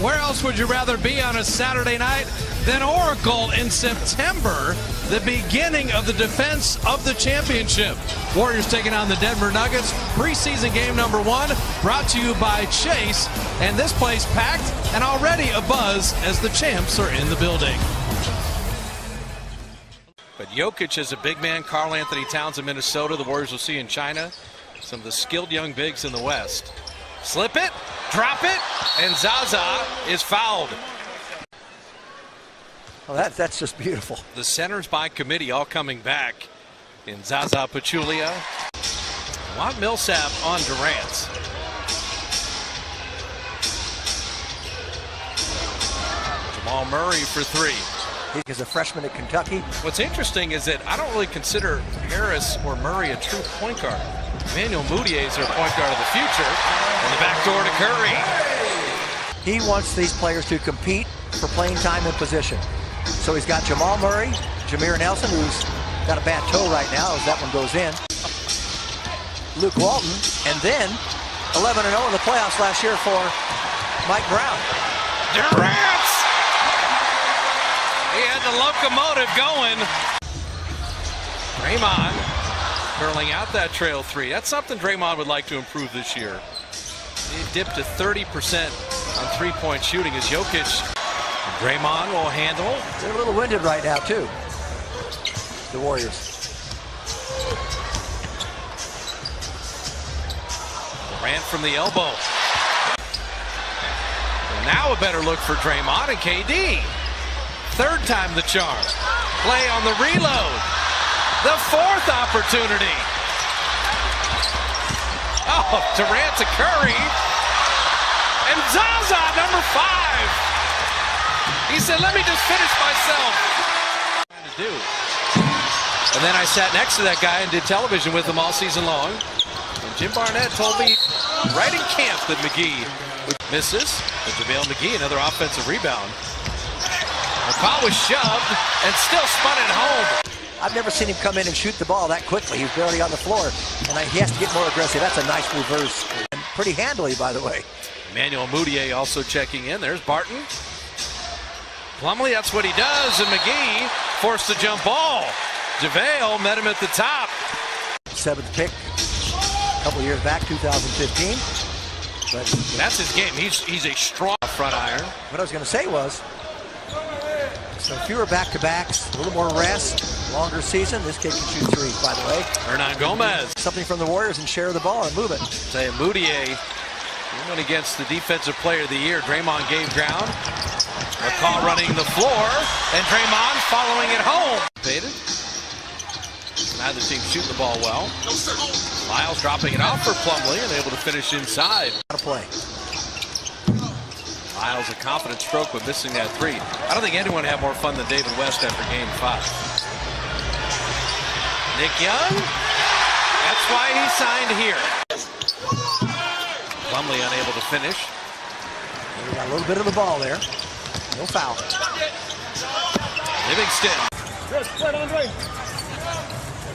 Where else would you rather be on a Saturday night than Oracle in September, the beginning of the defense of the championship? Warriors taking on the Denver Nuggets, preseason game number 1, brought to you by Chase. And this place packed and already a buzz as the champs are in the building. But Jokic is a big man. Karl Anthony Towns in Minnesota. The Warriors will see in China. Some of the skilled young bigs in the West. Slip it, drop it, and Zaza is fouled. Well, that's just beautiful. The centers by committee all coming back in Zaza Pachulia. Juan Millsap on Durant. Jamal Murray for 3. He's a freshman at Kentucky. What's interesting is that I don't really consider Harris or Murray a true point guard. Emmanuel Mudiay is their point guard of the future. And the back door to Curry. He wants these players to compete for playing time and position. So he's got Jamal Murray, Jameer Nelson, who's got a bad toe right now as that one goes in. Luke Walton, and then 11-0 in the playoffs last year for Mike Brown. Durant! He had the locomotive going. Draymond curling out that trail 3. That's something Draymond would like to improve this year. He dipped to 30% on three-point shooting as Jokic. Draymond will handle. They're a little winded right now, too, the Warriors. Durant from the elbow. And now a better look for Draymond and KD. Third time the charm. Play on the reload. The 4th opportunity. Oh, Durant to Curry. And Zaza, number 5. He said, let me just finish myself. To do. And then I sat next to that guy and did television with him all season long. And Jim Barnett told me right in camp that McGee misses. But JaVale McGee, another offensive rebound. McCaw was shoved and still spun it home. I've never seen him come in and shoot the ball that quickly. He's barely on the floor, and he has to get more aggressive. That's a nice reverse, and pretty handily, by the way. Emmanuel Mudiay also checking in. There's Barton. Plumlee, that's what he does, and McGee forced the jump ball. JaVale met him at the top. 7th pick a couple years back, 2015. But that's his game. He's a strong front iron. What I was going to say was, so fewer back-to-backs, a little more rest, longer season. This kid can shoot 3s, by the way. Hernan Gomez. Something from the Warriors and share the ball and move it. Say Mudiay, he went against the Defensive Player of the Year. Draymond gave ground. McCaw running the floor, and Draymond following it home. Faded. Neither team shooting the ball well. Lyles dropping it off for Plumlee and able to finish inside. How to play. Lyles a confident stroke but missing that 3. I don't think anyone had more fun than David West after game 5. Nick Young, that's why he signed here. Plumlee unable to finish. We got a little bit of the ball there. No foul. Livingston.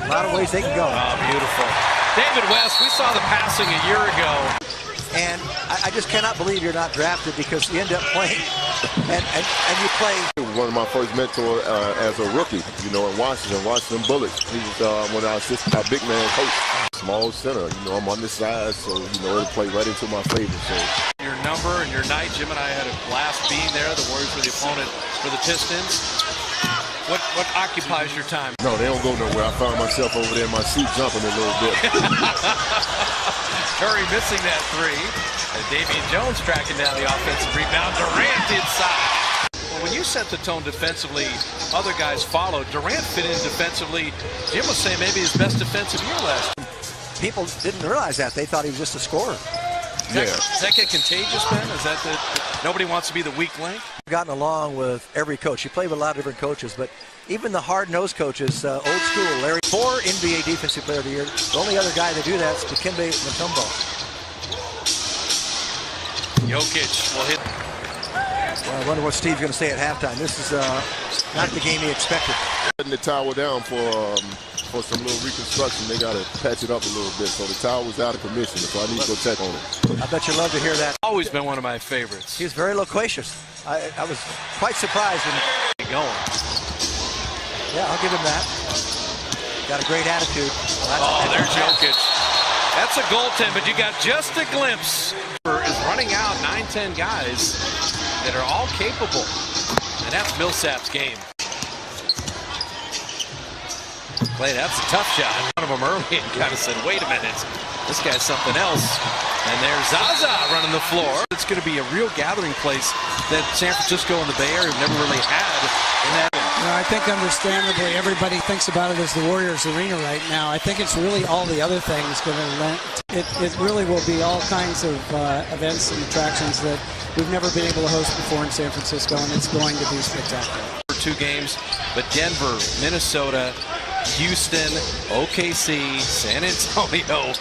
A lot of ways they can go. Oh, beautiful. David West, we saw the passing a year ago. And I just cannot believe you're not drafted because you end up playing and you play. One of my first mentors as a rookie, you know, in Washington Bullets. He was one of our big man coach. Small center, you know, I'm on this side, so, you know, it'll play right into my favor. So your number and your night, Jim and I had a blast being there. The Warriors were the opponent for the Pistons. What occupies your time? No, they don't go nowhere. I found myself over there in my seat jumping a little bit. Curry missing that 3. And Damian Jones tracking down the offensive rebound. Durant inside. Well, when you set the tone defensively, other guys followed. Durant fit in defensively. Jim was saying maybe his best defensive year last year. People didn't realize that. They thought he was just a scorer. Does that get contagious, Ben? Is that nobody wants to be the weak link? I've gotten along with every coach. You play with a lot of different coaches, but even the hard-nosed coaches, old school, Larry, 4 NBA Defensive Player of the Year. The only other guy to do that is Dikembe Mutombo. Jokic will hit. Well, I wonder what Steve's going to say at halftime. This is not the game he expected. Letting the towel down for for some little reconstruction. They got to patch it up a little bit. So the towel was out of commission, so I need to go check on it. I bet you love to hear that. Always been one of my favorites. He was very loquacious. I was quite surprised. Going. Yeah, I'll give him that. Got a great attitude. Oh, there's Jokic. That's a goaltend, but you got just a glimpse. Is running out 9-10 guys that are all capable. And that's Millsap's game. Clay, that's a tough shot. One of them early and kind of said, wait a minute, this guy's something else. And there's Zaza running the floor. It's going to be a real gathering place that San Francisco and the Bay Area have never really had in that. You know, I think understandably everybody thinks about it as the Warriors arena right now. I think it's really all the other things going to lend. It really will be all kinds of events and attractions that we've never been able to host before in San Francisco, and it's going to be spectacular. 2 games, but Denver, Minnesota, Houston, OKC, San Antonio.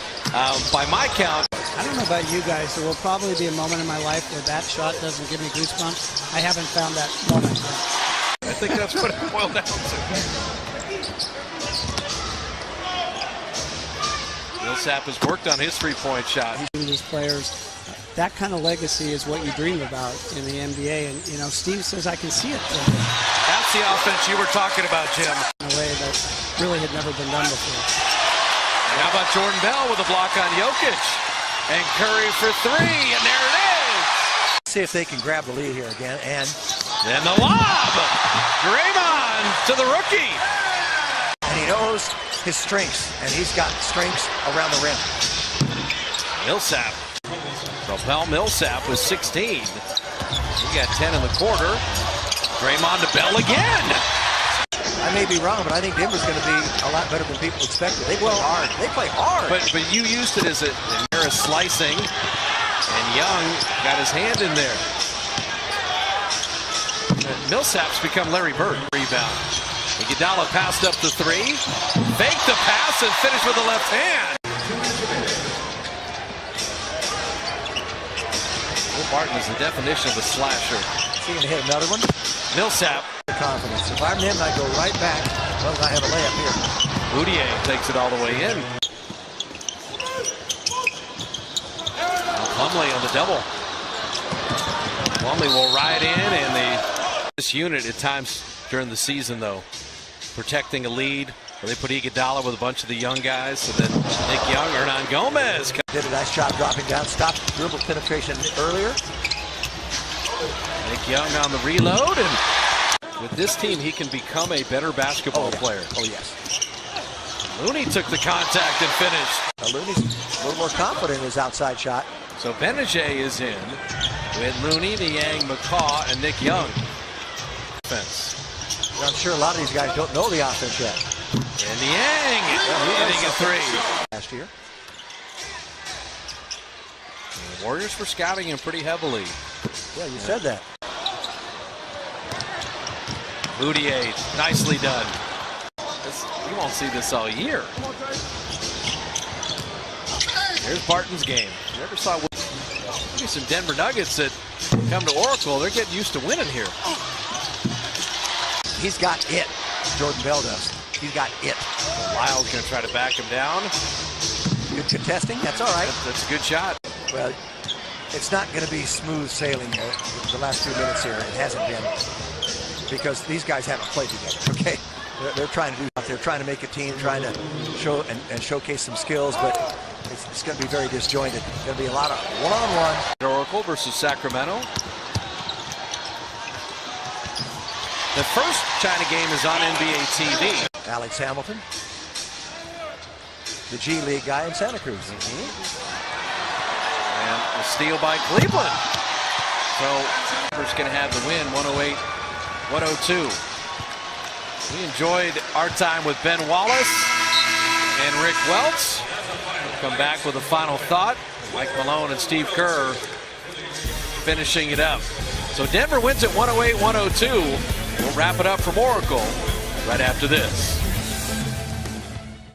By my count, I don't know about you guys, there will probably be a moment in my life where that shot doesn't give me goosebumps. I haven't found that moment yet. I think that's what it boiled down to. Millsap has worked on his three-point shot. These players, that kind of legacy is what you dream about in the NBA, and you know, Steve says I can see it. That's the offense you were talking about, Jim. In a way that really had never been done before. And how about Jordan Bell with a block on Jokic? And Curry for 3, and there it is! See if they can grab the lead here again, and then the lob! Draymond to the rookie! And he knows his strengths, and he's got strengths around the rim. Millsap. Propel Millsap with 16. He got 10 in the quarter. Draymond to Bell again! I may be wrong, but I think Denver's going to be a lot better than people expected. They play hard. They play hard. But you used it as a slicing, and Young got his hand in there. Millsap's become Larry Bird. Rebound. Iguodala passed up the 3, faked the pass, and finished with the left hand. Will Barton is the definition of a slasher. Is he going to hit another one? Millsap. Confidence. If I'm him, I go right back. Well, I have a layup here. Mudiay takes it all the way in. Plumlee on the double. Plumlee will ride in, and this unit at times during the season, though, protecting a lead, where they put Iguodala with a bunch of the young guys, so then Nick Young, Hernan Gomez. Did a nice job dropping down, stopped dribble penetration earlier. Nick Young on the reload, and with this team, he can become a better basketball player. Oh, yes. Looney took the contact and finished. Looney's a little more confident in his outside shot. So Benajay is in with Looney, Niang, McCaw, and Nick Young. Offense. I'm sure a lot of these guys don't know the offense yet. And Niang hitting a 3. Last year. And the Warriors were scouting him pretty heavily. Yeah, you said that. Mudiay, nicely done. You won't see this all year. Here's Barton's game. You never saw maybe some Denver Nuggets that come to Oracle. They're getting used to winning here. He's got it. Jordan Bell does. He's got it. Lyle's going to try to back him down. Good contesting. That's all right. That's a good shot. Well, it's not going to be smooth sailing the last 2 minutes here. It hasn't been, because these guys haven't played together. Okay, they're trying to do. They're trying to make a team, trying to show and showcase some skills, but it's going to be very disjointed. It's going to be a lot of one-on-one. Oracle versus Sacramento. The first China game is on NBA TV. Alex Hamilton, the G League guy in Santa Cruz. And a steal by Cleveland. So, Denver's going to have the win, 108-102. We enjoyed our time with Ben Wallace and Rick Welts. We'll come back with a final thought. Mike Malone and Steve Kerr finishing it up. So Denver wins at 108-102. We'll wrap it up from Oracle right after this.